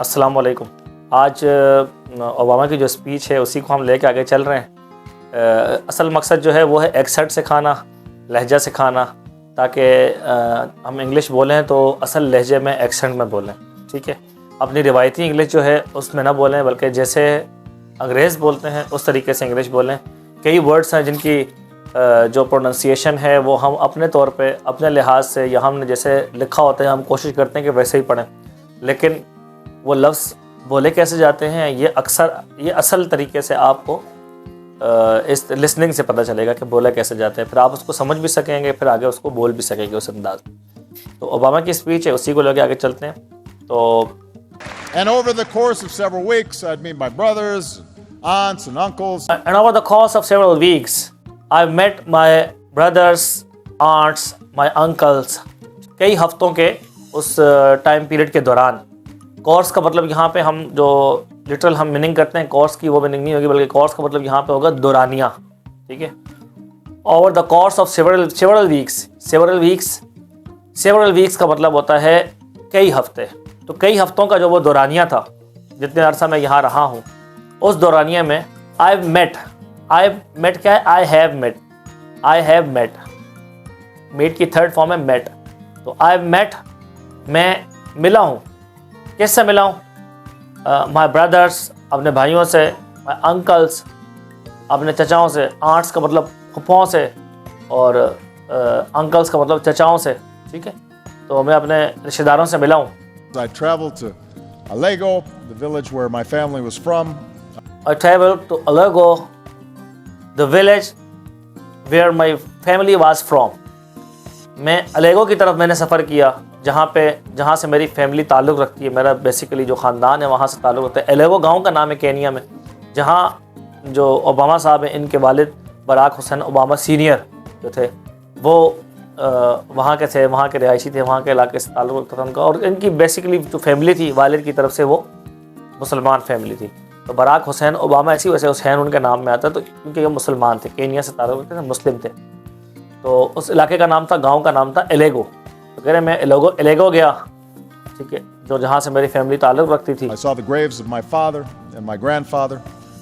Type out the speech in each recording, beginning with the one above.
अस्सलाम वालेकुम। आज ओबामा की जो स्पीच है उसी को हम लेके आगे चल रहे हैं। असल मकसद जो है वो है एक्सेंट सिखाना, लहजा सिखाना, ताकि हम इंग्लिश बोलें तो असल लहजे में, एक्सेंट में बोलें। ठीक है, अपनी रिवायती इंग्लिश जो है उसमें ना बोलें, बल्कि जैसे अंग्रेज़ बोलते हैं उस तरीके से इंग्लिश बोलें। कई वर्ड्स हैं जिनकी जो प्रोनाउंसिएशन है वो हम अपने तौर पे, अपने लिहाज से, या हमने जैसे लिखा होता है हम कोशिश करते हैं कि वैसे ही पढ़ें, लेकिन वो लफ्ज़ बोले कैसे जाते हैं ये असल तरीके से आपको इस लिसनिंग से पता चलेगा कि बोले कैसे जाते हैं। फिर आप उसको समझ भी सकेंगे, फिर आगे उसको बोल भी सकेंगे उस अंदाज में। तो ओबामा की स्पीच है, उसी को लेके आगे चलते हैं। तो And over the course of several weeks, I'd meet my brothers, aunts, and uncles. And over the course of several weeks, I've met my brothers, aunts, my uncles. कई हफ्तों के उस टाइम पीरियड के दौरान, कोर्स का मतलब यहाँ पे हम जो लिटरल हम मीनिंग करते हैं कोर्स की, वो मीनिंग नहीं होगी, बल्कि कोर्स का मतलब यहाँ पे होगा दौरानिया। ठीक है, over the course of several weeks का मतलब होता है कई हफ्ते। तो कई हफ्तों का जो वो दौरानिया था, जितने अरसा मैं यहाँ रहा हूँ, उस दौरानिया में आई मेट क्या है, आई हैव मेट मेट की थर्ड फॉर्म है मेट। तो आई मेट, मैं मिला हूँ। किससे मिला हूँ? माई ब्रदर्स, अपने भाइयों से, माई अंकल्स, अपने चचाओं से, आंट्स का मतलब फुफाओं से, और अंकल्स का मतलब चचाओं से। ठीक है, तो मैं अपने रिश्तेदारों से मिला हूँ। I traveled to Alego, the village where my family was from. I traveled to Alego, the village where my family was from. मैं अलेगो की तरफ मैंने सफ़र किया, जहाँ से मेरी फैमिली ताल्लुक़ रखती है। मेरा बेसिकली जो ख़ानदान है वहाँ से ताल्लुक़ रखता है। अलेगो गांव का नाम है केनिया में, जहाँ जो ओबामा साहब हैं, इनके वालिद बराक हुसैन ओबामा सीनियर जो थे, वो वहाँ के थे, वहाँ के रिहायशी थे, वहाँ के इलाके से ताल्लुक़ रखता था उनका। और इनकी बेसिकली जो फैमिली थी वालिद की तरफ से, वो मुसलमान फैमिली थी। तो बराक हुसैन ओबामा ऐसी वैसे हुसैन उनके नाम में आता, तो क्योंकि ये मुसलमान थे, केनिया से ताल्लुक़ रखते थे, मुस्लिम थे। तो उस इलाके का नाम था, गांव का नाम था अलेगो। तो कह रहे मैं अलेगो गया, ठीक है, जो जहाँ से मेरी फैमिली ताल्लुक़ रखती थी। I saw the graves of my father and my grandfather.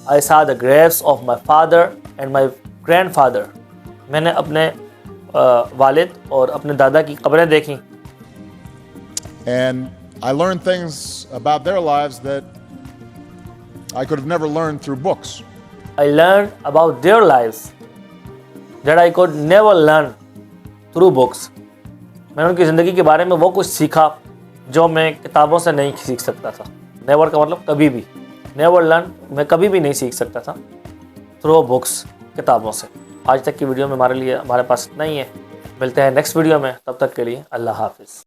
I saw the graves of my father and my grandfather. मैंने अपने वालिद और अपने दादा की कब्रें देखी। And I learned things about their lives that I could have never learned through books. I learned about their lives that I could never learn through books. मैंने उनकी ज़िंदगी के बारे में वो कुछ सीखा जो मैं किताबों से नहीं सीख सकता था। नेवर का मतलब कभी भी, नेवर लर्न, मैं कभी भी नहीं सीख सकता था थ्रू बुक्स, किताबों से। आज तक की वीडियो में हमारे पास इतना ही है। मिलते हैं नेक्स्ट वीडियो में, तब तक के लिए अल्लाह हाफिज़।